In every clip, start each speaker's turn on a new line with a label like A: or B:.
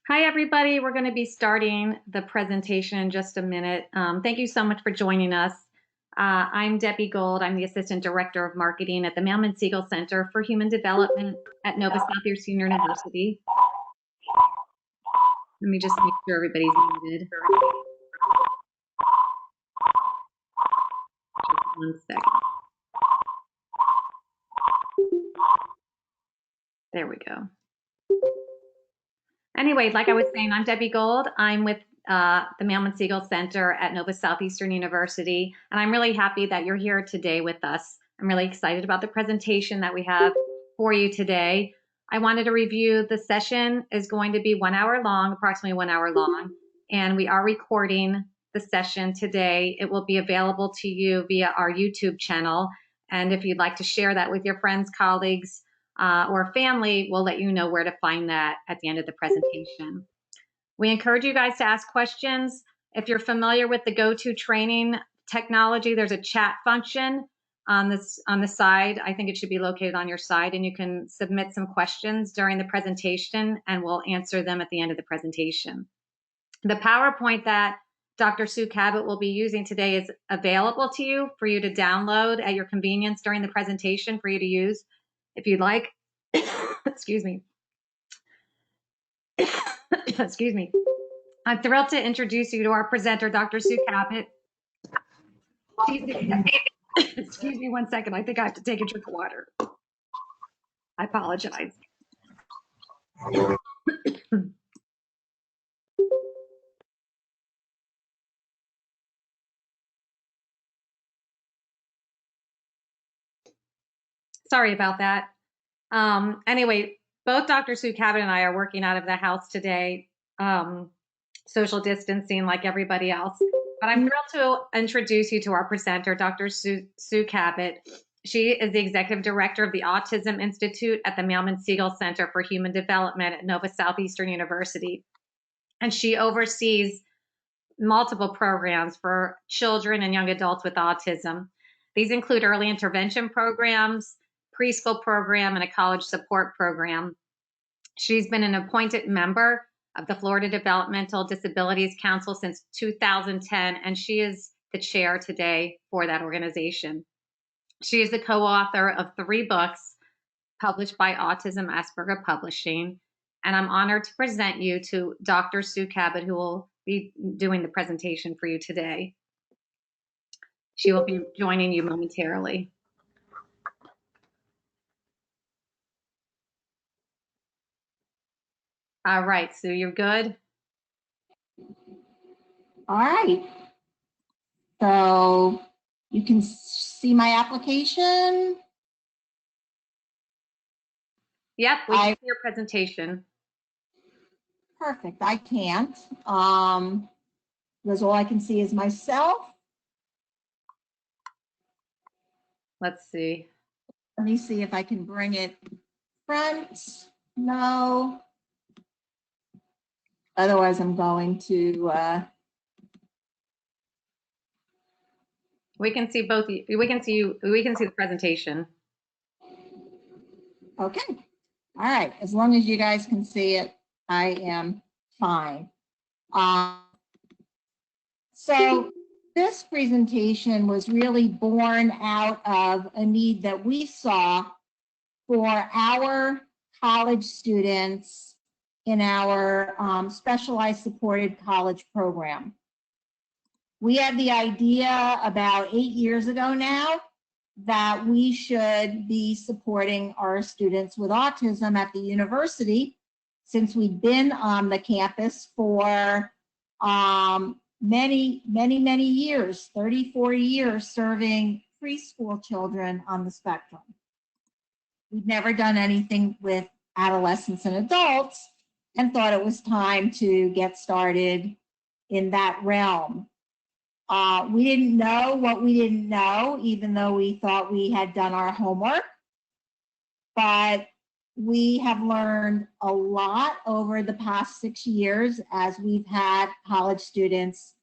A: Hi, everybody. We're going to be starting the presentation in just a minute. Thank you so much for joining us. I'm Debbie Gold. I'm the Assistant Director of Marketing at the Mailman Segal Center for Human Development at Nova Southeastern University. Let me just make sure everybody's muted. Just 1 second. There we go. Anyway, like I was saying, I'm Debbie Gold. I'm with the Mailman Segal Center at Nova Southeastern University, and I'm really happy that you're here today with us. I'm really excited about the presentation that we have for you today. I wanted to review the session is going to be 1 hour long, approximately 1 hour long, and we are recording the session today. It will be available to you via our YouTube channel, and if you'd like to share that with your friends, colleagues, or family, we'll let you know where to find that at the end of the presentation. We encourage you guys to ask questions. If you're familiar with the GoToTraining technology, there's a chat function on the side. I think it should be located on your side, and you can submit some questions during the presentation, and we'll answer them at the end of the presentation. The PowerPoint that Dr. Sue Kabot will be using today is available to you for you to download at your convenience during the presentation for you to use if you'd like. Excuse me. Excuse me. I'm thrilled to introduce you to our presenter, Dr. Sue Kabot. Excuse me 1 second. I think I have to take a drink of water. I apologize. Sorry about that. Anyway, both Dr. Sue Kabot and I are working out of the house today, social distancing like everybody else. But I'm thrilled to introduce you to our presenter, Dr. Sue Kabot. She is the Executive Director of the Autism Institute at the Mailman Segal Center for Human Development at Nova Southeastern University. And she oversees multiple programs for children and young adults with autism. These include early intervention programs, preschool program, and a college support program. She's been an appointed member of the Florida Developmental Disabilities Council since 2010, and she is the chair today for that organization. She is the co-author of 3 books published by Autism Asperger Publishing, and I'm honored to present you to Dr. Sue Kabot, who will be doing the presentation for you today. She will be joining you momentarily. All right, Sue, you're good?
B: All right. So you can see my application.
A: Yep, we can see your presentation.
B: Perfect. I can't. Because all I can see is myself.
A: Let's see.
B: Let me see if I can bring it front. No. Otherwise, I'm going to.
A: We can see both. We can see you. We can see the presentation.
B: Okay. All right. As long as you guys can see it, I am fine. So this presentation was really born out of a need that we saw for our college students in our specialized supported college program. We had the idea about 8 years ago now that we should be supporting our students with autism at the university, since we'd been on the campus for many years, 34 years, serving preschool children on the spectrum. We'd never done anything with adolescents and adults and thought it was time to get started in that realm. We didn't know what we didn't know, even though we thought we had done our homework. But we have learned a lot over the past 6 years as we've had college students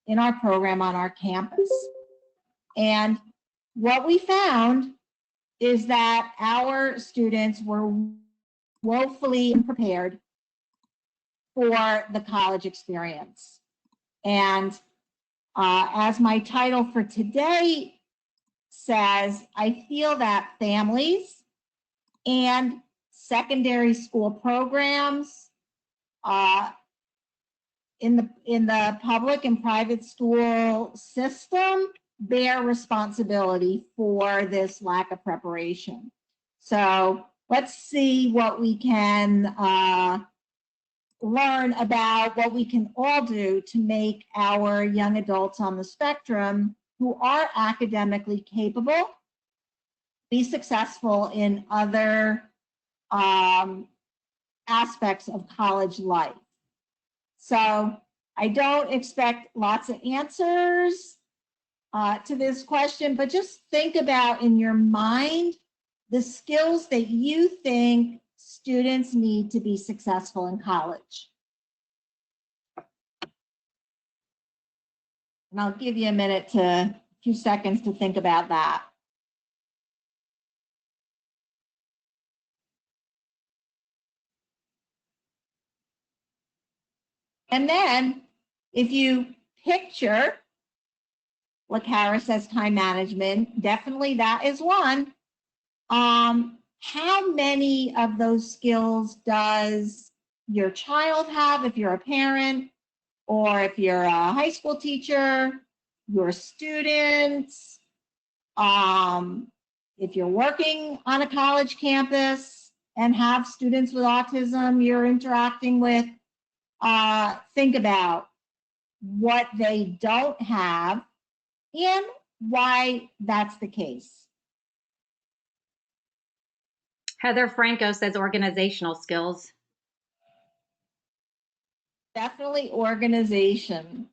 B: in our program on our campus. And what we found is that our students were woefully unprepared for the college experience. And as my title for today says, I feel that families and secondary school programs in the public and private school system bear responsibility for this lack of preparation. So let's see what we can learn about what we can all do to make our young adults on the spectrum who are academically capable be successful in other aspects of college life. So I don't expect lots of answers to this question, but just think about in your mind the skills that you think students need to be successful in college. And I'll give you a few seconds to think about that. And then if you picture, like Kara says, time management, definitely that is one. How many of those skills does your child have if you're a parent, or if you're a high school teacher, your students, if you're working on a college campus and have students with autism you're interacting with, think about what they don't have and why that's the case.
A: Heather Franco says organizational skills.
B: Definitely organization.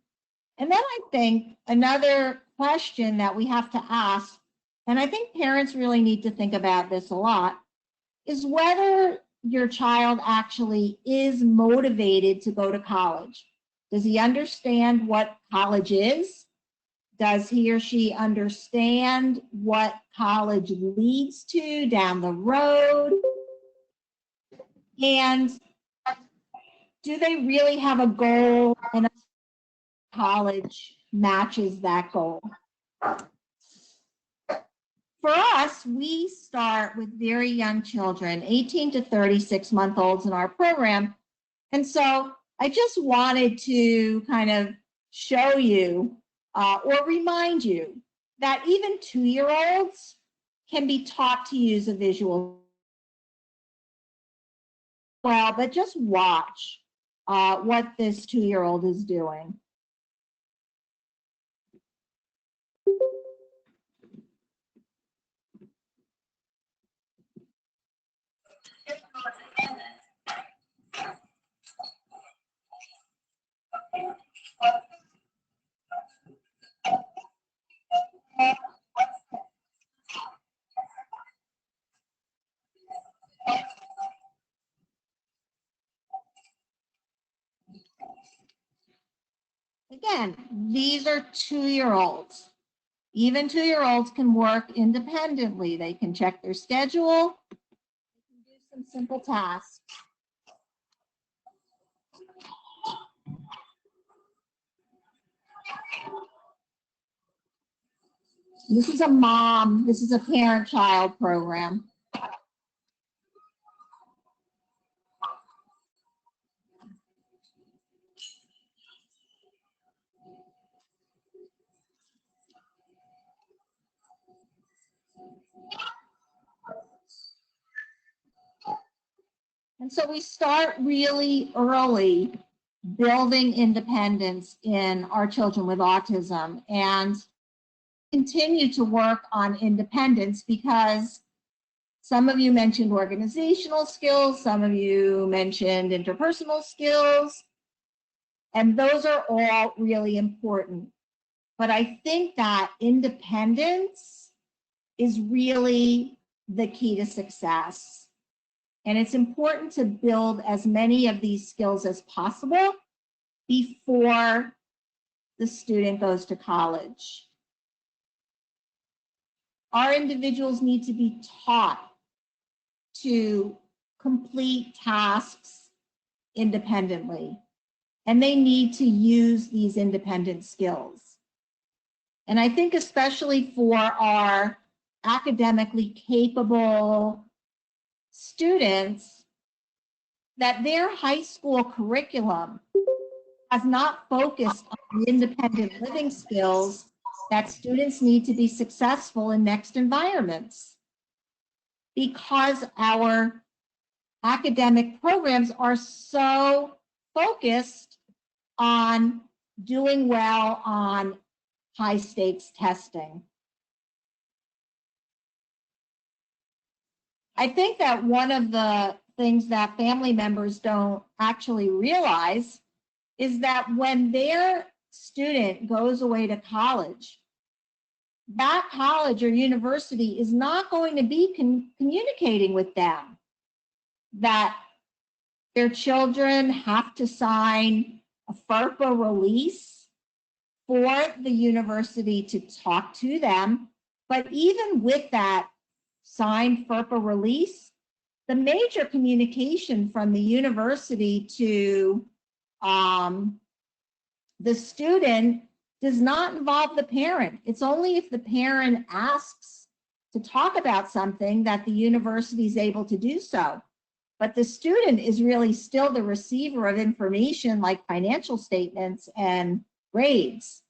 B: And then I think another question that we have to ask, and I think parents really need to think about this a lot, is whether your child actually is motivated to go to college. Does he understand what college is? Does he or she understand what college leads to down the road? And do they really have a goal and a college matches that goal? For us, we start with very young children, 18 to 36-month-olds in our program. And so I just wanted to kind of show you or remind you that even 2-year-olds can be taught to use a visual. Well, but just watch what this 2-year-old is doing. Again, these are 2-year-olds. Even 2-year-olds can work independently. They can check their schedule. They can do some simple tasks. This is a parent-child program. And so we start really early building independence in our children with autism and continue to work on independence because some of you mentioned organizational skills, some of you mentioned interpersonal skills, and those are all really important. But I think that independence is really the key to success. And it's important to build as many of these skills as possible before the student goes to college. Our individuals need to be taught to complete tasks independently, and they need to use these independent skills. And I think especially for our academically capable students, that their high school curriculum has not focused on the independent living skills that students need to be successful in next environments, because our academic programs are so focused on doing well on high stakes testing. I think that one of the things that family members don't actually realize is that when their student goes away to college, that college or university is not going to be communicating with them that their children have to sign a FERPA release for the university to talk to them. But even with that signed FERPA release, the major communication from the university to the student does not involve the parent. It's only if the parent asks to talk about something that the university is able to do so. But the student is really still the receiver of information like financial statements and grades.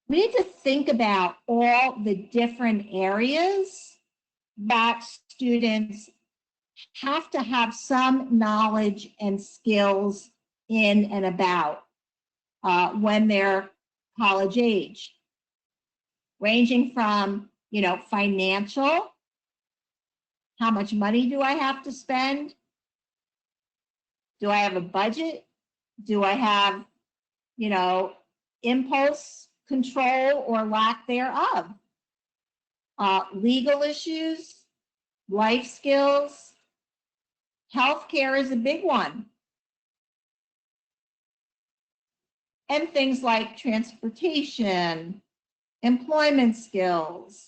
B: We need to think about all the different areas that students have to have some knowledge and skills in and about when they're college age, ranging from, financial, how much money do I have to spend? Do I have a budget? Do I have, impulse control or lack thereof? Legal issues, life skills, healthcare is a big one. And things like transportation, employment skills,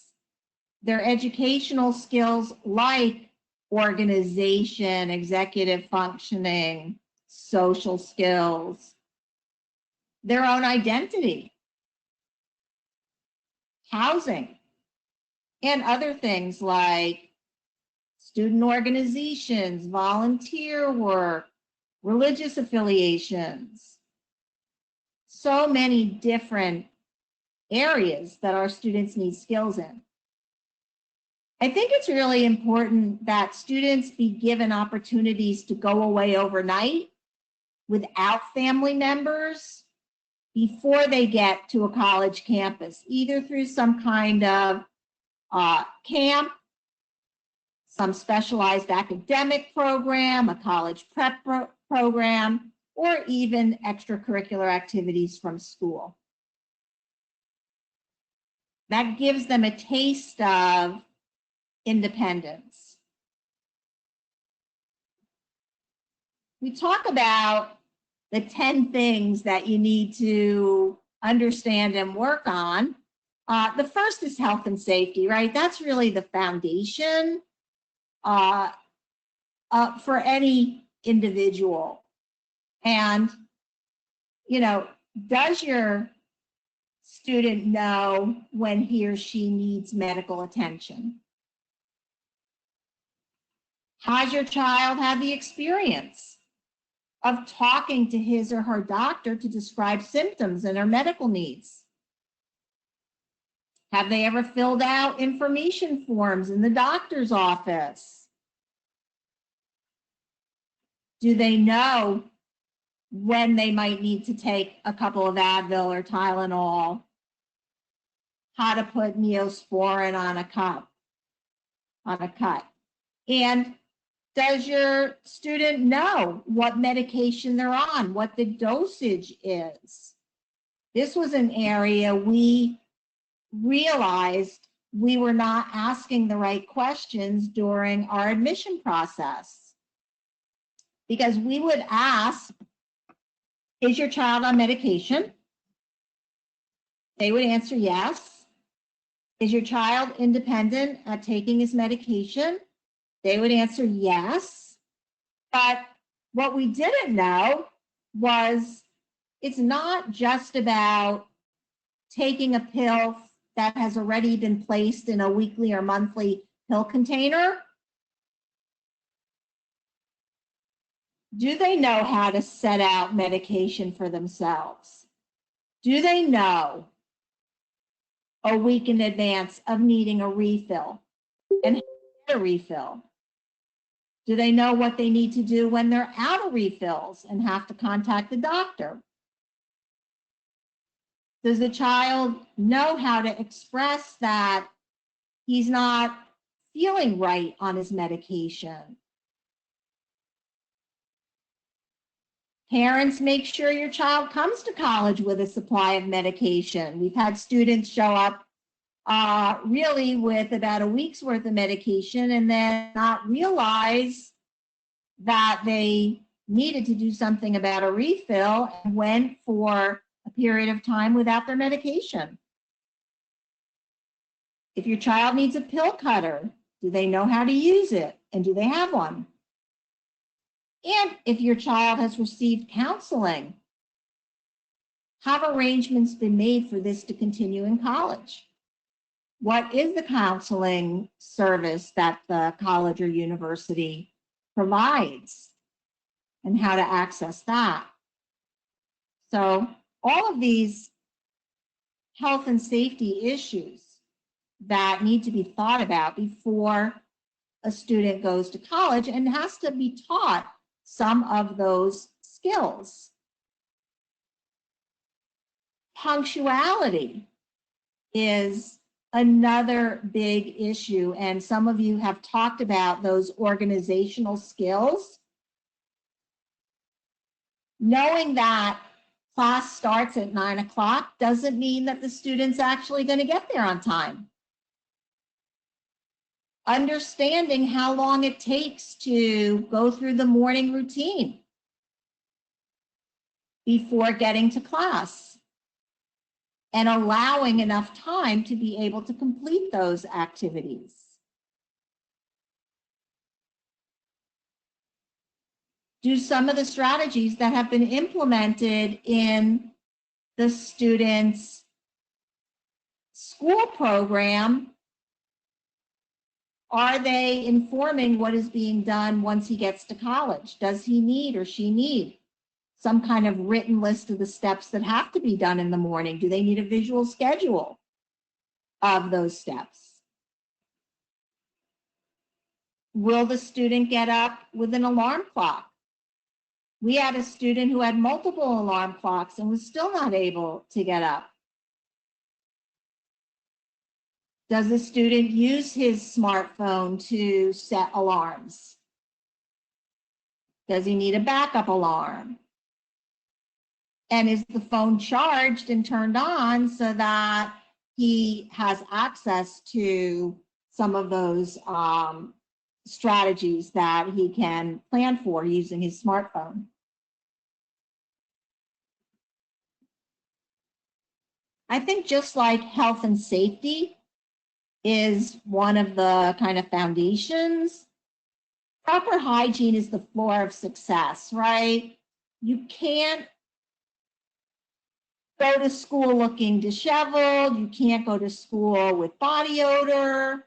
B: their educational skills like organization, executive functioning, social skills, their own identity, housing, and other things like student organizations, volunteer work, religious affiliations. So many different areas that our students need skills in. I think it's really important that students be given opportunities to go away overnight without family members before they get to a college campus, either through some kind of camp, some specialized academic program, a college prep program, or even extracurricular activities from school. That gives them a taste of independence. We talk about the 10 things that you need to understand and work on. The first is health and safety, right? That's really the foundation for any individual. And, does your student know when he or she needs medical attention? Has your child had the experience of talking to his or her doctor to describe symptoms and their medical needs? Have they ever filled out information forms in the doctor's office? Do they know when they might need to take a couple of Advil or Tylenol? How to put Neosporin on a cut? And does your student know what medication they're on, what the dosage is? This was an area we realized we were not asking the right questions during our admission process. Because we would ask, is your child on medication? They would answer yes. Is your child independent at taking his medication? They would answer yes. But what we didn't know was it's not just about taking a pill that has already been placed in a weekly or monthly pill container. Do they know how to set out medication for themselves? Do they know a week in advance of needing a refill and how to get a refill? Do they know what they need to do when they're out of refills and have to contact the doctor? Does the child know how to express that he's not feeling right on his medication? Parents, make sure your child comes to college with a supply of medication. We've had students show up really with about a week's worth of medication and then not realize that they needed to do something about a refill and went for a period of time without their medication. If your child needs a pill cutter, do they know how to use it? And do they have one? And if your child has received counseling, have arrangements been made for this to continue in college? What is the counseling service that the college or university provides and how to access that? So all of these health and safety issues that need to be thought about before a student goes to college and has to be taught some of those skills. Punctuality is another big issue, and some of you have talked about those organizational skills. Knowing that class starts at 9 o'clock doesn't mean that the student's actually going to get there on time. Understanding how long it takes to go through the morning routine before getting to class and allowing enough time to be able to complete those activities. Do some of the strategies that have been implemented in the student's school program, are they informing what is being done once he gets to college? Does he need or she need some kind of written list of the steps that have to be done in the morning? Do they need a visual schedule of those steps? Will the student get up with an alarm clock? We had a student who had multiple alarm clocks and was still not able to get up. Does the student use his smartphone to set alarms? Does he need a backup alarm? And is the phone charged and turned on so that he has access to some of those strategies that he can plan for using his smartphone? I think just like health and safety is one of the kind of foundations, proper hygiene is the floor of success, right? You can't go to school looking disheveled. You can't go to school with body odor.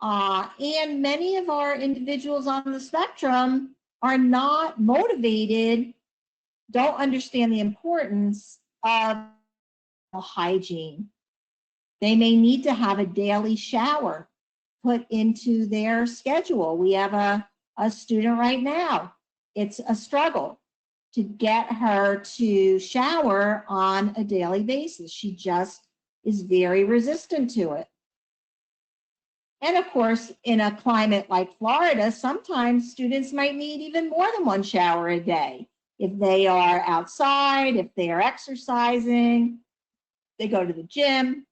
B: And many of our individuals on the spectrum are not motivated, don't understand the importance of hygiene. They may need to have a daily shower put into their schedule. We have a student right now. It's a struggle to get her to shower on a daily basis. She just is very resistant to it. And of course, in a climate like Florida, sometimes students might need even more than one shower a day. If they are outside, if they are exercising, they go to the gym.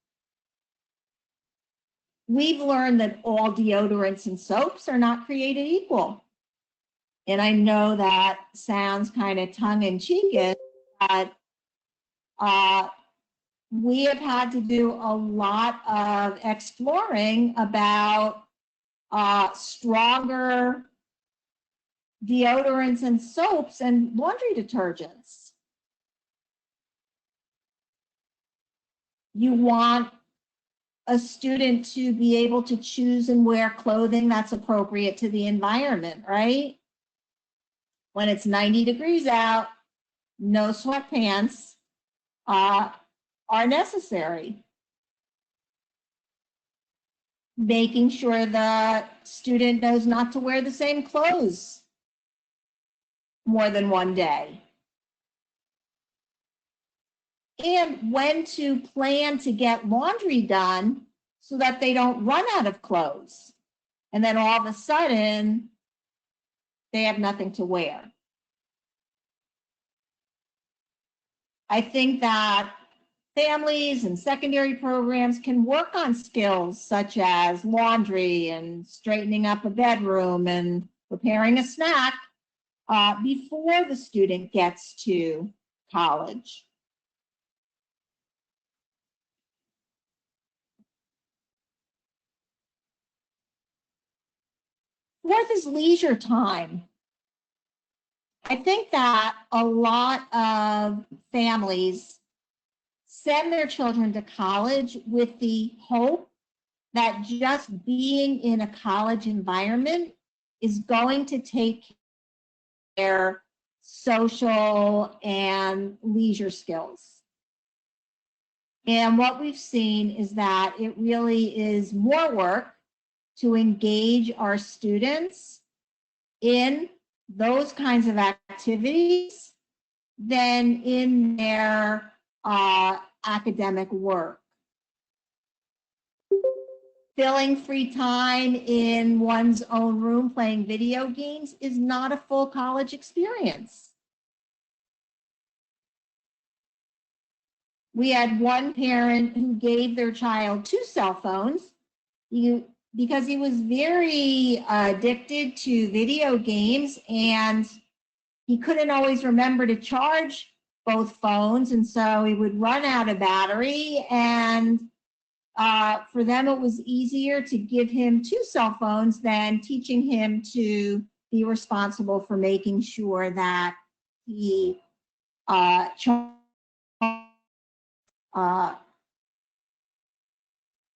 B: We've learned that all deodorants and soaps are not created equal. And I know that sounds kind of tongue-in-cheek, but we have had to do a lot of exploring about stronger deodorants and soaps and laundry detergents. You want a student to be able to choose and wear clothing that's appropriate to the environment, right? When it's 90 degrees out, no sweatpants are necessary. Making sure the student knows not to wear the same clothes more than one day. And when to plan to get laundry done so that they don't run out of clothes. And then all of a sudden, they have nothing to wear. I think that families and secondary programs can work on skills such as laundry and straightening up a bedroom and preparing a snack before the student gets to college. Fourth is leisure time. I think that a lot of families send their children to college with the hope that just being in a college environment is going to take their social and leisure skills. And what we've seen is that it really is more work to engage our students in those kinds of activities than in their academic work. Filling free time in one's own room playing video games is not a full college experience. We had one parent who gave their child 2 cell phones because he was very addicted to video games and he couldn't always remember to charge both phones, and so he would run out of battery, and for them it was easier to give him 2 cell phones than teaching him to be responsible for making sure that he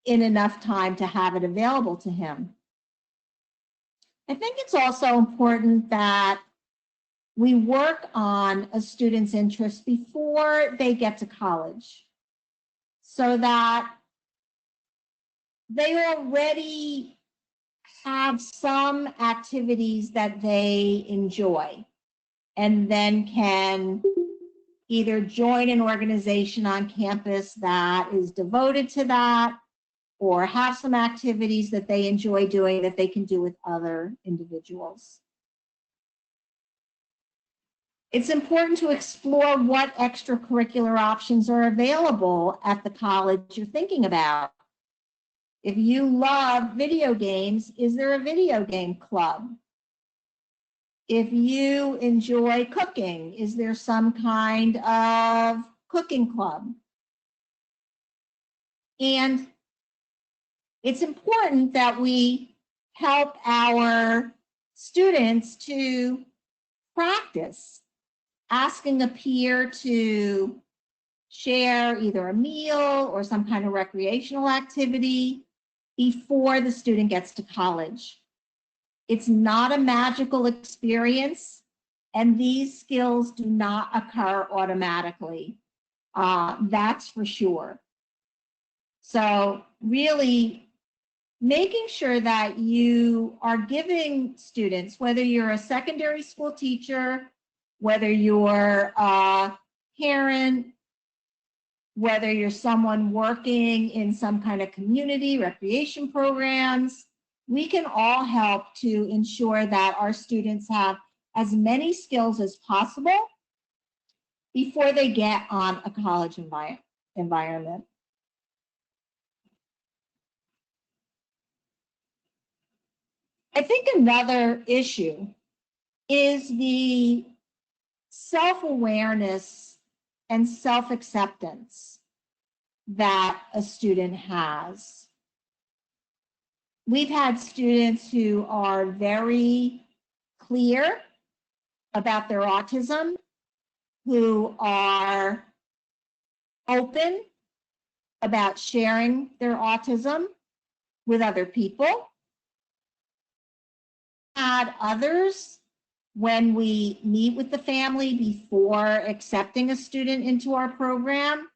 B: in enough time to have it available to him. I think it's also important that we work on a student's interests before they get to college so that they already have some activities that they enjoy and then can either join an organization on campus that is devoted to that or have some activities that they enjoy doing that they can do with other individuals. It's important to explore what extracurricular options are available at the college you're thinking about. If you love video games, is there a video game club? If you enjoy cooking, is there some kind of cooking club? And it's important that we help our students to practice asking a peer to share either a meal or some kind of recreational activity before the student gets to college. It's not a magical experience, and these skills do not occur automatically. That's for sure. So really making sure that you are giving students, whether you're a secondary school teacher, whether you're a parent, whether you're someone working in some kind of community recreation programs, we can all help to ensure that our students have as many skills as possible before they get on a college environment. I think another issue is the self-awareness and self-acceptance that a student has. We've had students who are very clear about their autism, who are open about sharing their autism with other people. Had others, when we meet with the family before accepting a student into our program,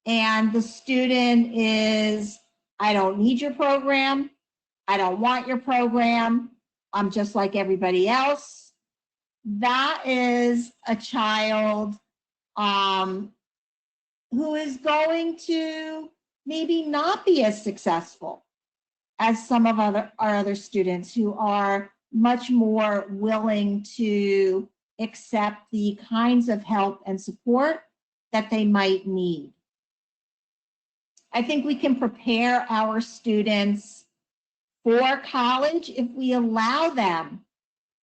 B: and the student is, I don't need your program, I don't want your program, I'm just like everybody else. That is a child who is going to maybe not be as successful as some of our other students who are much more willing to accept the kinds of help and support that they might need. I think we can prepare our students for college if we allow them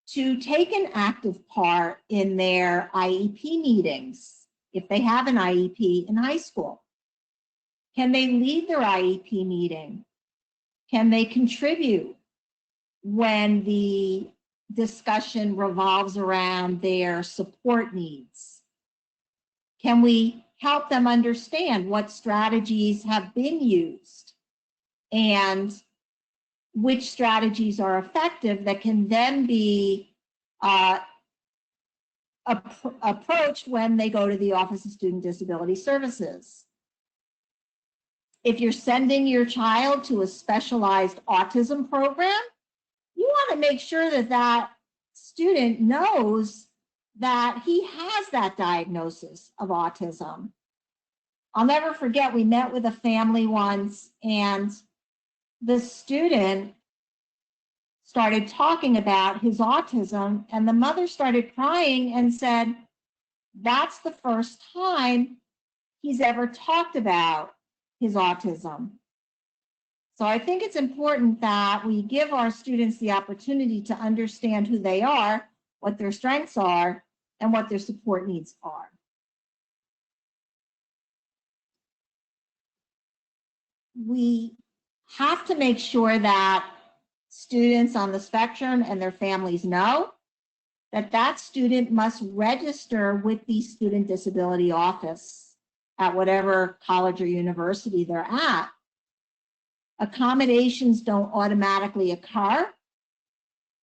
B: to take an active part in their IEP meetings, if they have an IEP in high school. Can they lead their IEP meeting? Can they contribute when the discussion revolves around their support needs? Can we help them understand what strategies have been used and which strategies are effective that can then be approached when they go to the Office of Student Disability Services? If you're sending your child to a specialized autism program, you want to make sure that that student knows that he has that diagnosis of autism. I'll never forget, we met with a family once, and the student started talking about his autism, and the mother started crying and said, that's the first time he's ever talked about his autism. So I think it's important that we give our students the opportunity to understand who they are, what their strengths are, and what their support needs are. We have to make sure that students on the spectrum and their families know that that student must register with the Student Disability Office at whatever college or university they're at. Accommodations don't automatically occur.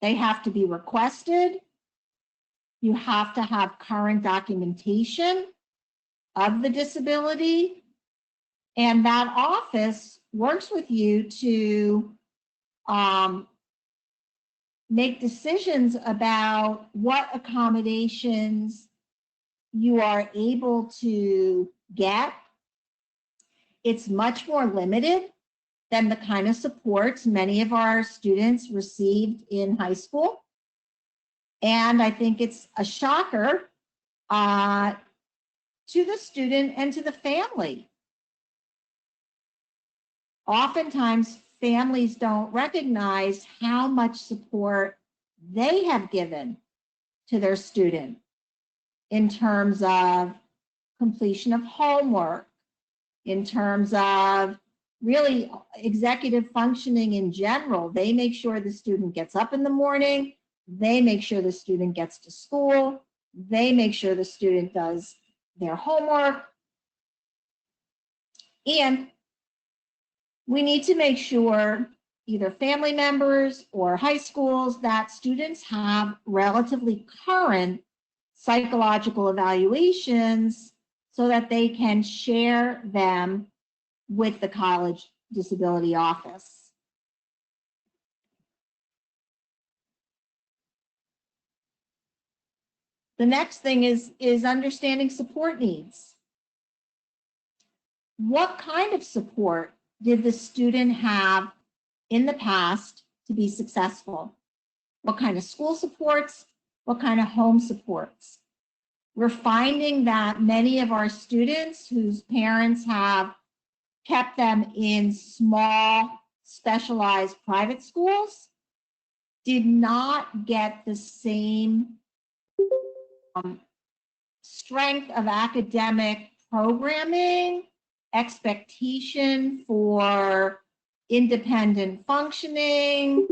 B: They have to be requested. You have to have current documentation of the disability, and that office works with you to make decisions about what accommodations you are able to get. It's much more limited than the kind of supports many of our students received in high school. And I think it's a shocker to the student and to the family. Oftentimes, families don't recognize how much support they have given to their student in terms of completion of homework, in terms of really executive functioning in general. They make sure the student gets up in the morning. They make sure the student gets to school. They make sure the student does their homework. And we need to make sure, either family members or high schools, that students have relatively current psychological evaluations so that they can share them with the college disability office. The next thing is understanding support needs. What kind of support did the student have in the past to be successful? What kind of school supports? What kind of home supports? We're finding that many of our students whose parents have kept them in small, specialized private schools did not get the same strength of academic programming, expectation for independent functioning,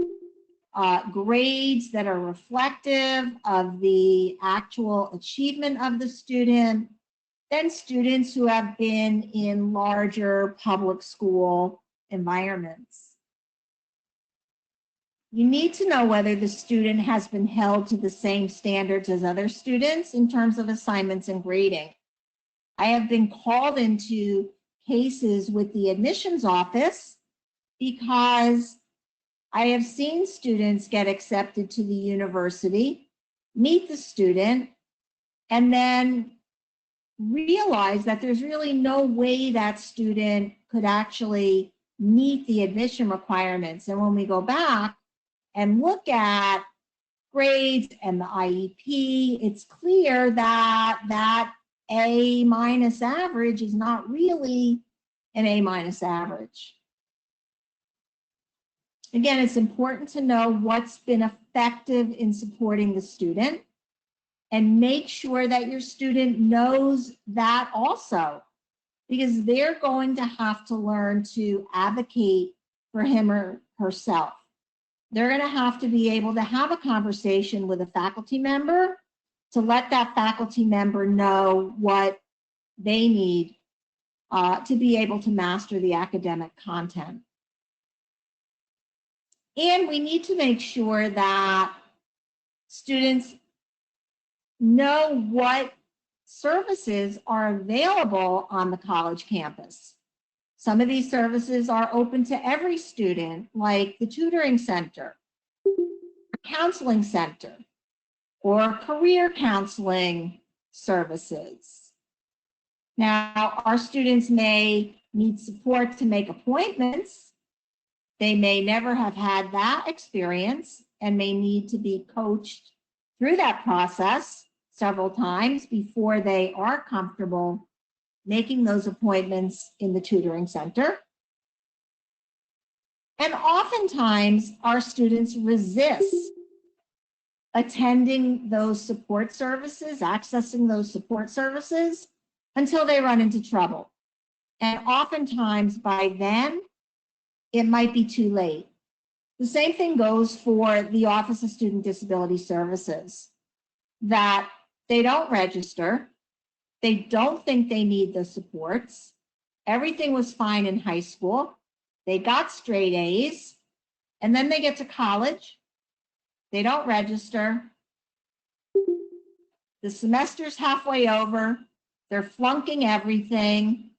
B: grades that are reflective of the actual achievement of the student than students who have been in larger public school environments. You need to know whether the student has been held to the same standards as other students in terms of assignments and grading. I have been called into cases with the admissions office because I have seen students get accepted to the university, meet the student, and then realize that there's really no way that student could actually meet the admission requirements. And when we go back and look at grades and the IEP, it's clear that that A- average is not really an A- average. Again, it's important to know what's been effective in supporting the student and make sure that your student knows that also, because they're going to have to learn to advocate for him or herself. They're going to have to be able to have a conversation with a faculty member to let that faculty member know what they need to be able to master the academic content. And we need to make sure that students know what services are available on the college campus. Some of these services are open to every student, like the tutoring center, counseling center, or career counseling services. Now, our students may need support to make appointments. They may never have had that experience and may need to be coached through that process several times before they are comfortable making those appointments in the tutoring center. And oftentimes our students resist attending those support services, accessing those support services until they run into trouble. And oftentimes by then, it might be too late. The same thing goes for the Office of Student Disability Services, that they don't register, they don't think they need the supports. Everything was fine in high school. They got straight A's, and then they get to college. They don't register. The semester's halfway over. They're flunking everything.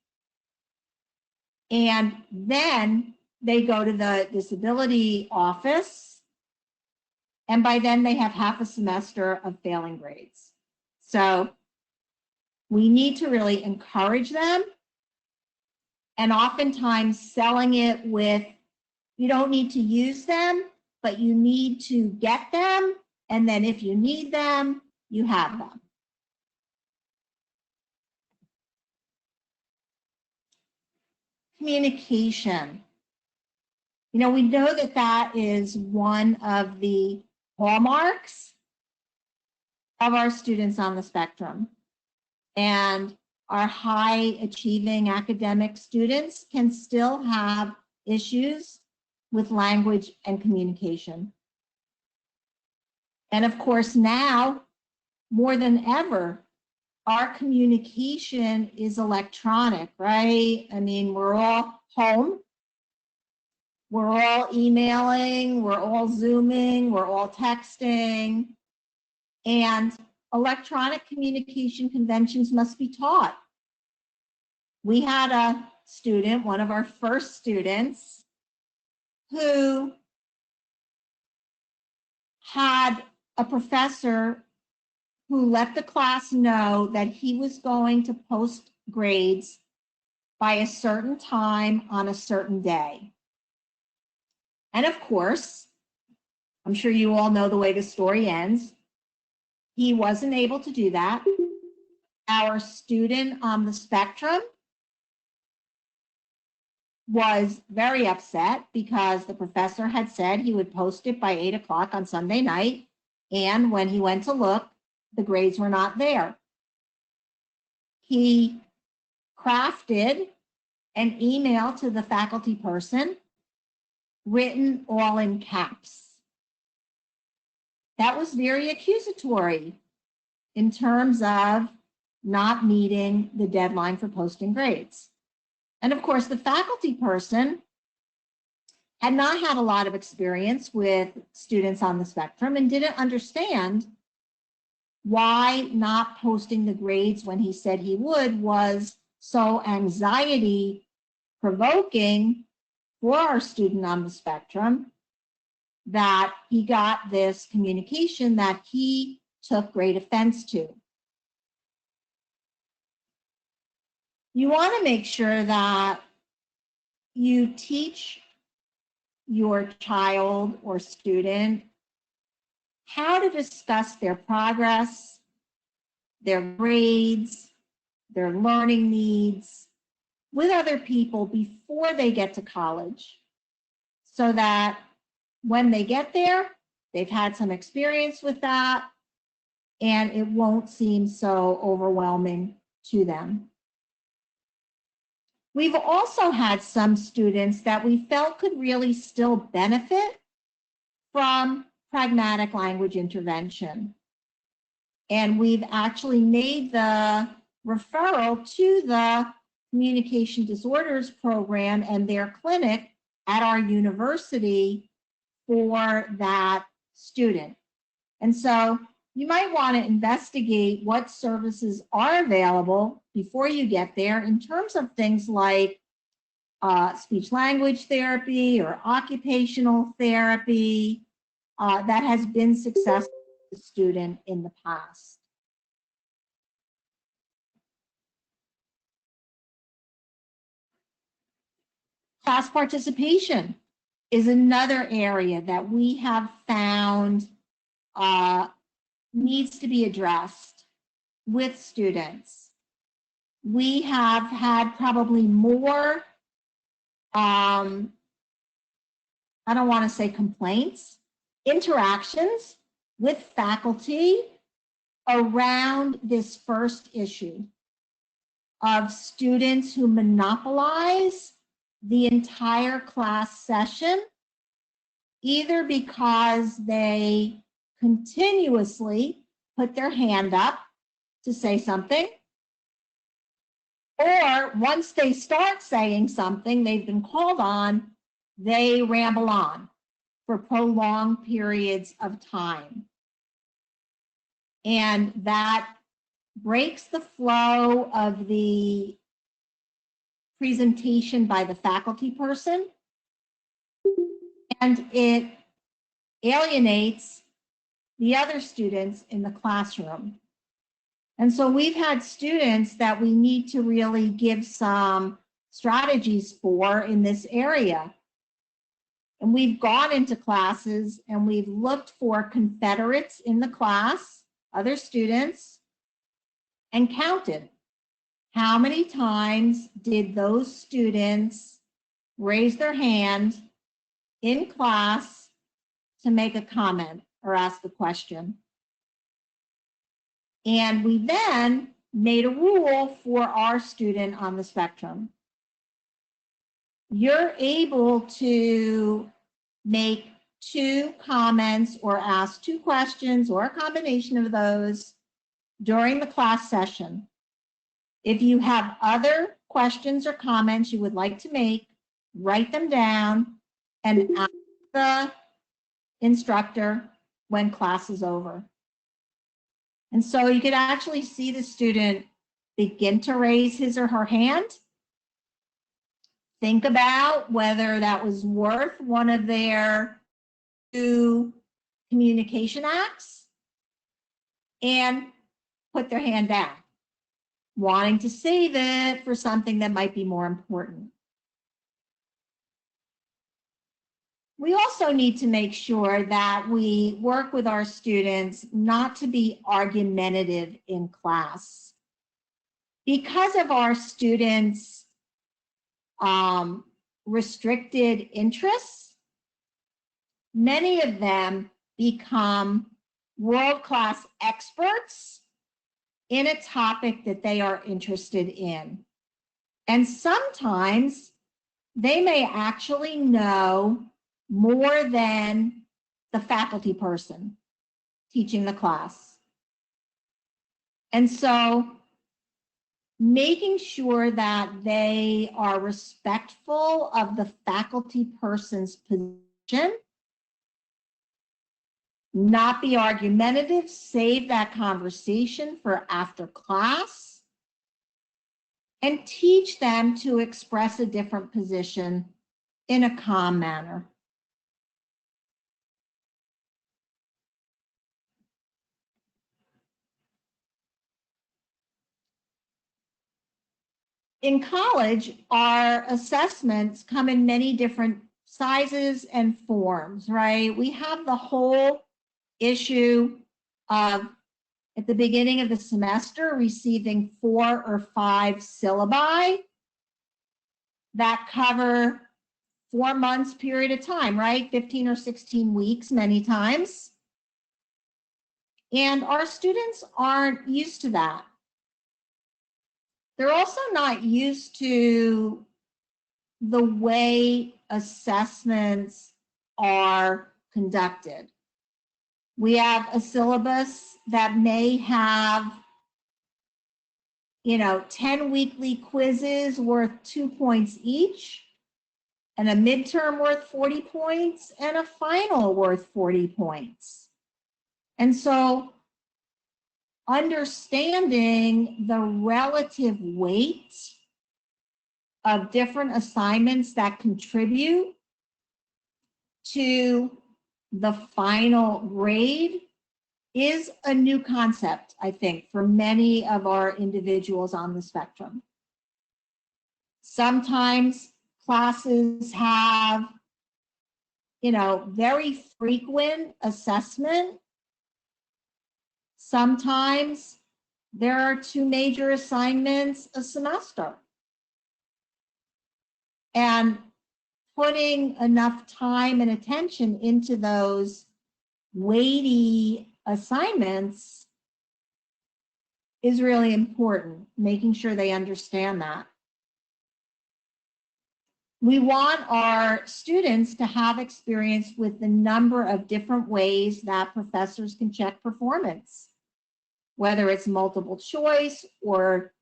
B: And then they go to the disability office, and by then they have half a semester of failing grades. So we need to really encourage them, and oftentimes selling it with, you don't need to use them, but you need to get them, and then if you need them, you have them. Communication. You know, we know that that is one of the hallmarks of our students on the spectrum. And our high achieving academic students can still have issues with language and communication. And of course, now more than ever, our communication is electronic, right? I mean, we're all home. We're all emailing, we're all Zooming, we're all texting, and electronic communication conventions must be taught. We had a student, one of our first students, who had a professor who let the class know that he was going to post grades by a certain time on a certain day. And of course, I'm sure you all know the way the story ends. He wasn't able to do that. Our student on the spectrum was very upset because the professor had said he would post it by 8 o'clock on Sunday night. And when he went to look, the grades were not there. He crafted an email to the faculty person written all in caps. that was very accusatory in terms of not meeting the deadline for posting grades. And of course, the faculty person had not had a lot of experience with students on the spectrum and didn't understand why not posting the grades when he said he would was so anxiety provoking for our student on the spectrum, that he got this communication that he took great offense to. You want to make sure that you teach your child or student how to discuss their progress, their grades, their learning needs with other people before they get to college, so that when they get there, they've had some experience with that and it won't seem so overwhelming to them. We've also had some students that we felt could really still benefit from pragmatic language intervention. And we've actually made the referral to the Communication Disorders Program and their clinic at our university for that student. And so you might want to investigate what services are available before you get there in terms of things like speech language therapy or occupational therapy that has been successful for the student in the past. Class participation is another area that we have found needs to be addressed with students. We have had probably more, I don't want to say complaints, interactions with faculty around this first issue of students who monopolize the entire class session, either because they continuously put their hand up to say something, or once they start saying something, they've been called on, they ramble on for prolonged periods of time. And that breaks the flow of the presentation by the faculty person, and it alienates the other students in the classroom. And so we've had students that we need to really give some strategies for in this area. And we've gone into classes and we've looked for confederates in the class, other students, and counted how many times did those students raise their hand in class to make a comment or ask a question. And we then made a rule for our student on the spectrum. You're able to make 2 comments or ask 2 questions or a combination of those during the class session. If you have other questions or comments you would like to make, write them down and ask the instructor when class is over. And so you could actually see the student begin to raise his or her hand, think about whether that was worth one of their 2 communication acts, and put their hand down, wanting to save it for something that might be more important. We also need to make sure that we work with our students not to be argumentative in class. Because of our students' restricted interests, many of them become world-class experts in a topic that they are interested in. And sometimes they may actually know more than the faculty person. teaching the class. And so making sure that they are respectful of the faculty person's position, not be argumentative, save that conversation for after class, and teach them to express a different position in a calm manner. In college, our assessments come in many different sizes and forms, right? We have the whole issue of, at the beginning of the semester, receiving 4 or 5 syllabi that cover 4 months period of time, right? 15 or 16 weeks many times. And our students aren't used to that. They're also not used to the way assessments are conducted. We have a syllabus that may have, 10 weekly quizzes worth 2 points each, and a midterm worth 40 points, and a final worth 40 points. And so understanding the relative weight of different assignments that contribute to the final grade is a new concept, I think, for many of our individuals on the spectrum. Sometimes classes have, very frequent assessment. Sometimes there are 2 major assignments a semester. And putting enough time and attention into those weighty assignments is really important, making sure they understand that. We want our students to have experience with the number of different ways that professors can check performance, whether it's multiple choice or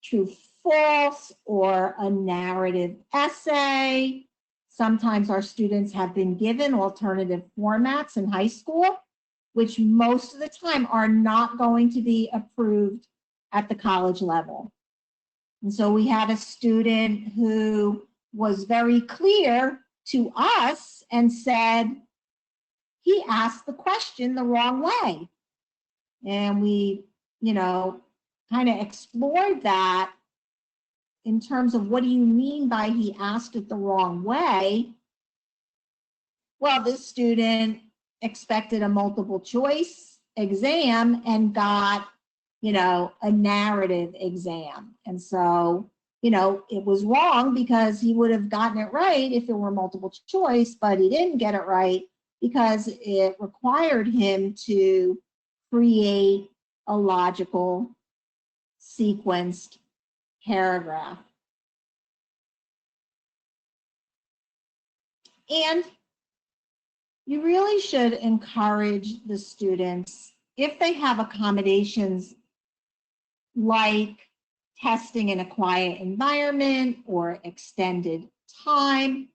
B: true false or a narrative essay. Sometimes our students have been given alternative formats in high school, which most of the time are not going to be approved at the college level. And so we had a student who was very clear to us and said he asked the question the wrong way. And we, kind of explored that in terms of what do you mean by he asked it the wrong way? Well, this student expected a multiple choice exam and got, a narrative exam. And so, it was wrong because he would have gotten it right if it were multiple choice, but he didn't get it right because it required him to create a logical sequenced paragraph. And you really should encourage the students, if they have accommodations like testing in a quiet environment or extended time,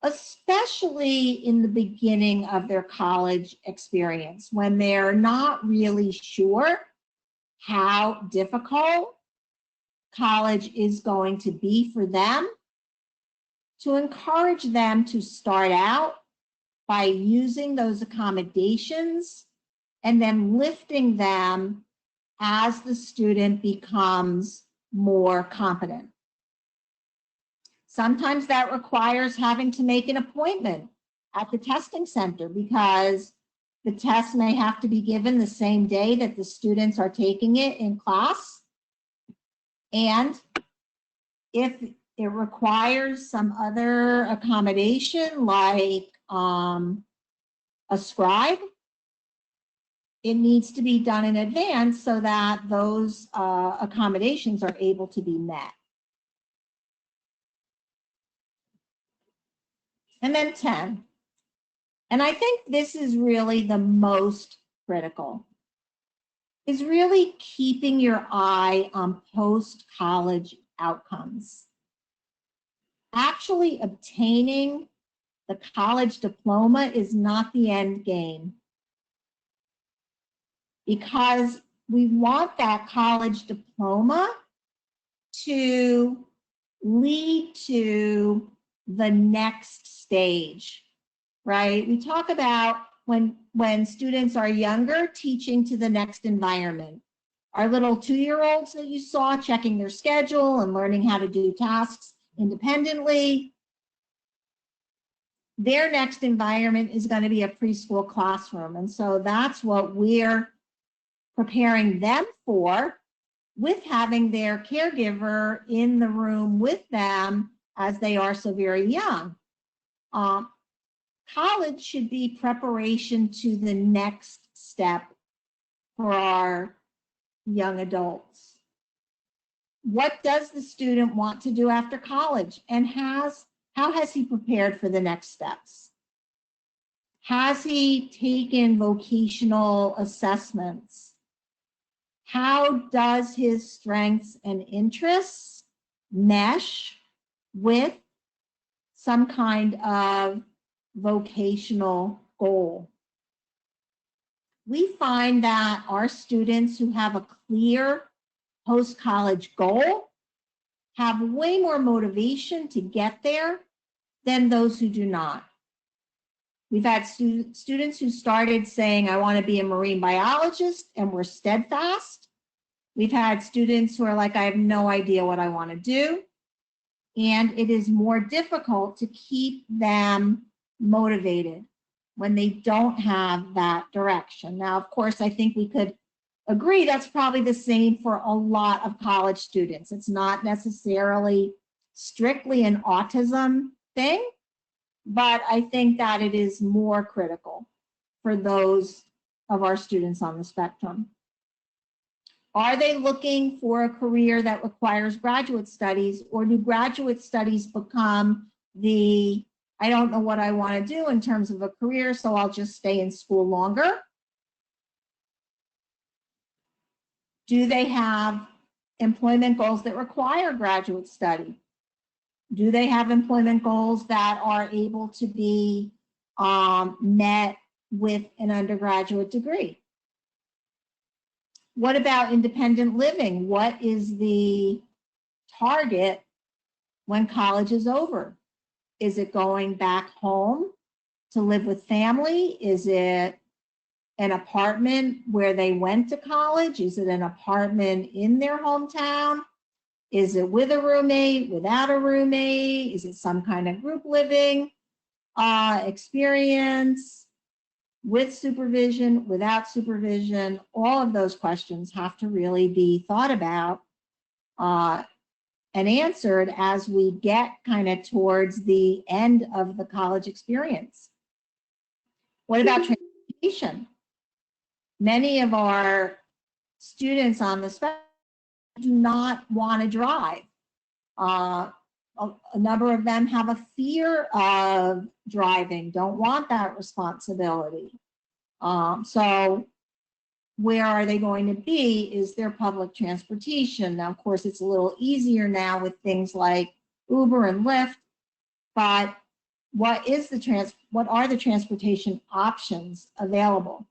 B: especially in the beginning of their college experience, when they're not really sure how difficult college is going to be for them, to encourage them to start out by using those accommodations and then lifting them as the student becomes more competent. Sometimes that requires having to make an appointment at the testing center because the test may have to be given the same day that the students are taking it in class. And if it requires some other accommodation like a scribe, it needs to be done in advance so that those accommodations are able to be met. And then 10. And I think this is really the most critical, is really keeping your eye on post-college outcomes. Actually obtaining the college diploma is not the end game, because we want that college diploma to lead to the next stage, right? We talk about when students are younger, teaching to the next environment. Our little 2-year-olds that you saw checking their schedule and learning how to do tasks independently, their next environment is going to be a preschool classroom. And so that's what we're preparing them for, with having their caregiver in the room with them as they are so very young. College should be preparation to the next step for our young adults. What does the student want to do after college? And how has he prepared for the next steps? Has he taken vocational assessments? How does his strengths and interests mesh with some kind of vocational goal? We find that our students who have a clear post-college goal have way more motivation to get there than those who do not. We've had students who started saying, I want to be a marine biologist, and were steadfast. We've had students who are like, I have no idea what I want to do. And it is more difficult to keep them motivated when they don't have that direction. Now, of course, I think we could agree that's probably the same for a lot of college students. It's not necessarily strictly an autism thing, but I think that it is more critical for those of our students on the spectrum. Are they looking for a career that requires graduate studies, or do graduate studies become the, I don't know what I want to do in terms of a career, so I'll just stay in school longer? Do they have employment goals that require graduate study? Do they have employment goals that are able to be met with an undergraduate degree? What about independent living? What is the target when college is over? Is it going back home to live with family? Is it an apartment where they went to college? Is it an apartment in their hometown? Is it with a roommate, without a roommate? Is it some kind of group living experience, with supervision, without supervision? All of those questions have to really be thought about and answered as we get kind of towards the end of the college experience. What about transportation? Many of our students on the spectrum do not want to drive. A number of them have a fear of driving, don't want that responsibility. So where are they going to be? Is there public transportation? Now, of course, it's a little easier now with things like Uber and Lyft, but what are the transportation options available?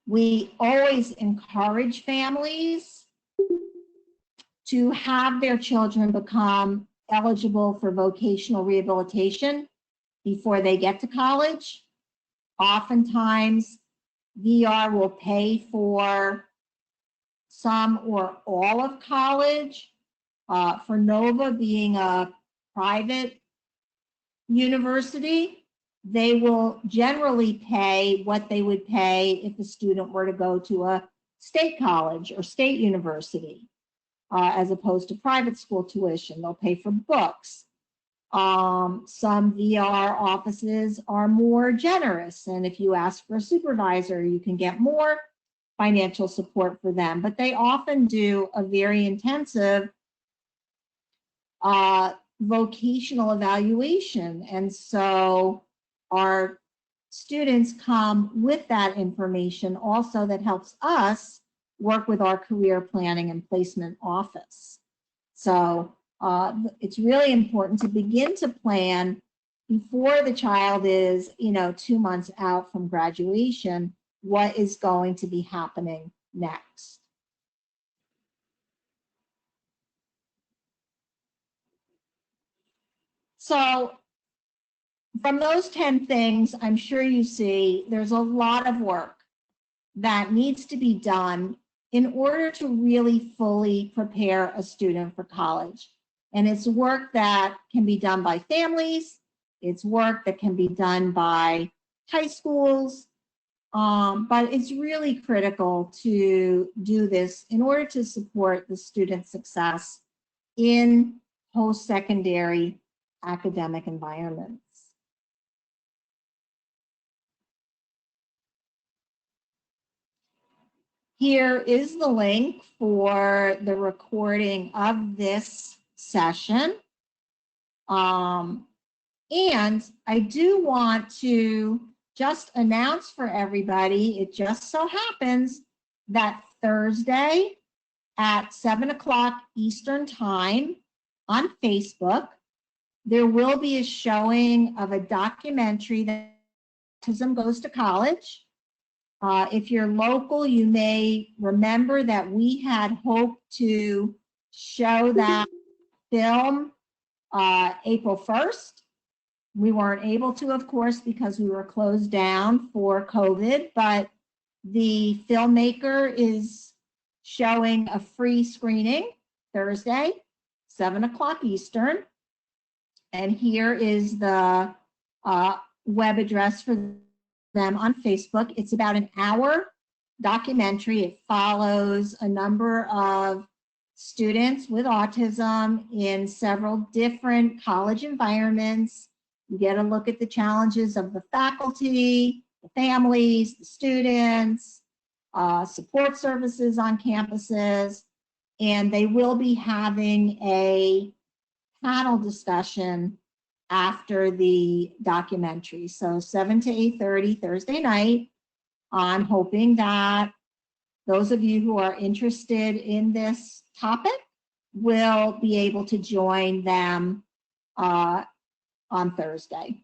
B: We always encourage families to have their children become eligible for vocational rehabilitation before they get to college. Oftentimes, VR will pay for some or all of college. For Nova being a private university, they will generally pay what they would pay if a student were to go to a state college or state university, as opposed to private school tuition. They'll pay for books. Some VR offices are more generous, and if you ask for a supervisor, you can get more financial support for them, but they often do a very intensive vocational evaluation. And so our students come with that information also that helps us work with our career planning and placement office. So it's really important to begin to plan before the child is, 2 months out from graduation, what is going to be happening next. So from those 10 things, I'm sure you see there's a lot of work that needs to be done in order to really fully prepare a student for college. And it's work that can be done by families. It's work that can be done by high schools. But it's really critical to do this in order to support the student's success in post-secondary academic environments. Here is the link for the recording of this session. And I do want to just announce for everybody, it just so happens that Thursday at 7 o'clock Eastern Time on Facebook, there will be a showing of a documentary that Autism Goes to College. If you're local, you may remember that we had hoped to show that film April 1st. We weren't able to, of course, because we were closed down for COVID, but the filmmaker is showing a free screening Thursday, 7 o'clock Eastern. And here is the web address for them on Facebook. It's about an hour documentary. It follows a number of students with autism in several different college environments. You get a look at the challenges of the faculty, the families, the students, support services on campuses, and they will be having a panel discussion after the documentary. So 7 to 8:30 Thursday night. I'm hoping that those of you who are interested in this topic will be able to join them on Thursday.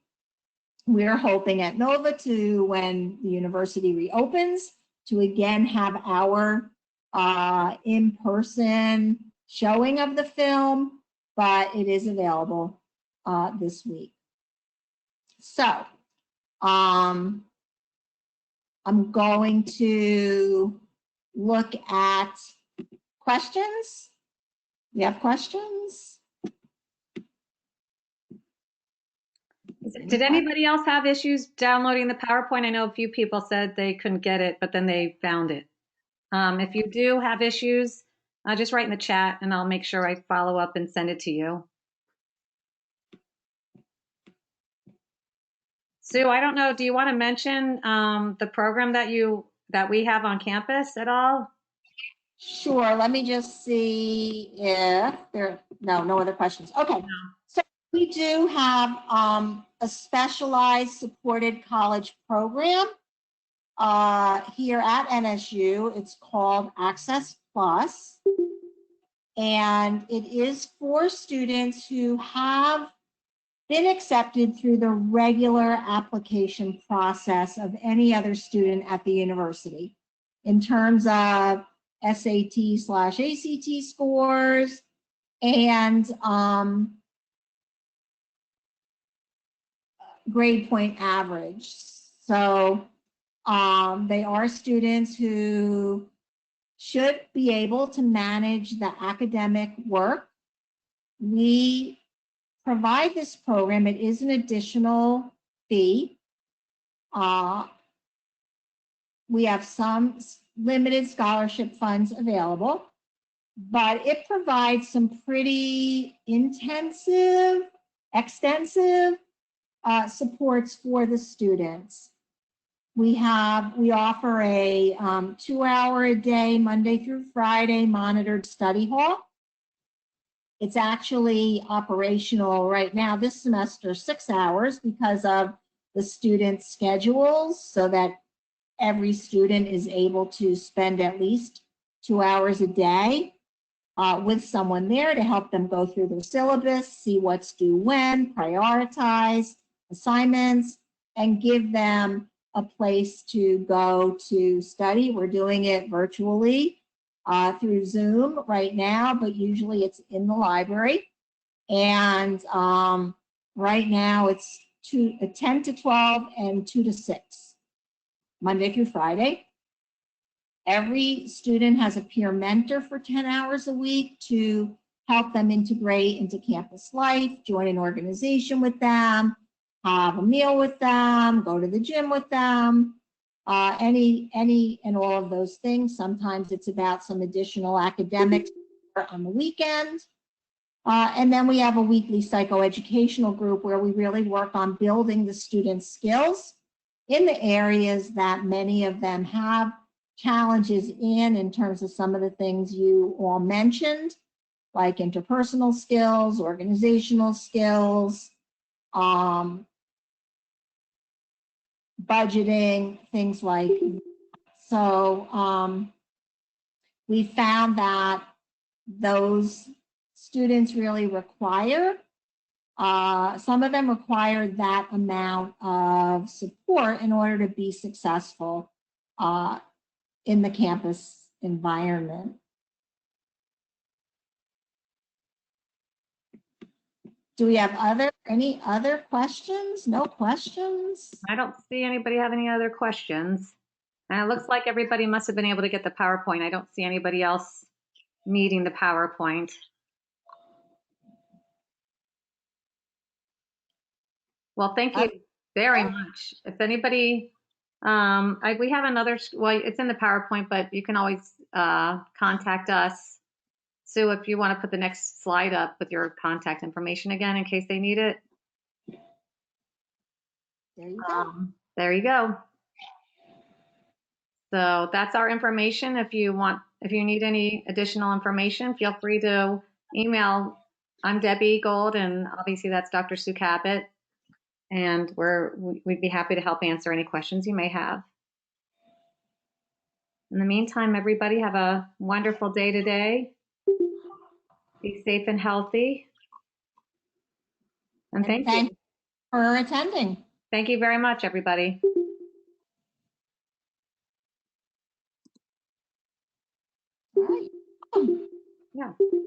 B: We're hoping at NOVA to, when the university reopens, to again have our in-person showing of the film, but it is available this week. So I'm going to look at questions. We have questions?
A: Did anybody else have issues downloading the PowerPoint? I know a few people said they couldn't get it, but then they found it. If you do have issues, just write in the chat and I'll make sure I follow up and send it to you. Sue, I don't know, do you want to mention the program that we have on campus at all?
B: Sure, let me just see if no other questions. Okay, no. So we do have a specialized supported college program here at NSU. It's called Access Plus, and it is for students who have been accepted through the regular application process of any other student at the university in terms of SAT/ACT scores and grade point average. So they are students who should be able to manage the academic work. We provide this program. It is an additional fee. We have some limited scholarship funds available, but it provides some pretty extensive supports for the students. We offer a 2-hour-a-day, Monday through Friday, monitored study hall. It's actually operational right now this semester, 6 hours because of the student schedules so that every student is able to spend at least 2 hours a day with someone there to help them go through their syllabus, see what's due when, prioritize assignments, and give them a place to go to study. We're doing it virtually through Zoom right now, but usually it's in the library. And right now it's 10 to 12 and 2 to 6, Monday through Friday. Every student has a peer mentor for 10 hours a week to help them integrate into campus life, join an organization with them, have a meal with them, go to the gym with them, any and all of those things. Sometimes it's about some additional academics on the weekend. And then we have a weekly psychoeducational group where we really work on building the students' skills in the areas that many of them have challenges in terms of some of the things you all mentioned, like interpersonal skills, organizational skills, budgeting, things like that. So we found that those students really require, some of them require that amount of support in order to be successful in the campus environment. Do we have any other questions? No questions?
A: I don't see anybody have any other questions. And it looks like everybody must have been able to get the PowerPoint. I don't see anybody else needing the PowerPoint. Well, thank you very much. If anybody, we have another, well, it's in the PowerPoint, but you can always contact us. Sue, if you want to put the next slide up with your contact information again in case they need it.
B: There you go.
A: There you go. So that's our information. If you need any additional information, feel free to email. I'm Debbie Gold, and obviously that's Dr. Sue Kabot. And we'd be happy to help answer any questions you may have. In the meantime, everybody have a wonderful day today. Be safe and healthy. And thank you
B: for attending.
A: Thank you very much, everybody.
B: Right.
A: Yeah.